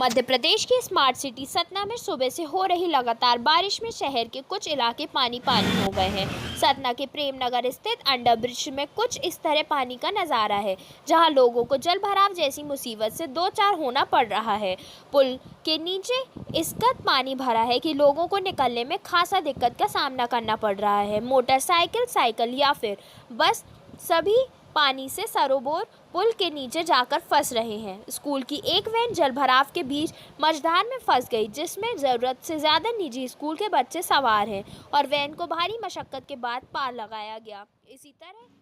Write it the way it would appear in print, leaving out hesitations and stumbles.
मध्य प्रदेश की smart city Satna में सुबह से हो रही लगातार बारिश में शहर के कुछ इलाके पानी पानी हो गए हैं। सतना के प्रेम नगर स्थित अंडर ब्रिज में कुछ इस तरह पानी का नज़ारा है, जहां लोगों को जल भराव जैसी मुसीबत से दो चार होना पड़ रहा है। पुल के नीचे इस कद पानी भरा है कि लोगों को निकलने में खासा दिक्कत का सामना करना पड़ रहा है। मोटरसाइकिल, साइकिल या फिर बस सभी पानी से सरोबोर पुल के नीचे जाकर फंस रहे हैं। स्कूल की एक वैन जलभराव के बीच मझधार में फंस गई, जिसमें ज़रूरत से ज़्यादा निजी स्कूल के बच्चे सवार हैं और वैन को भारी मशक्कत के बाद पार लगाया गया। इसी तरह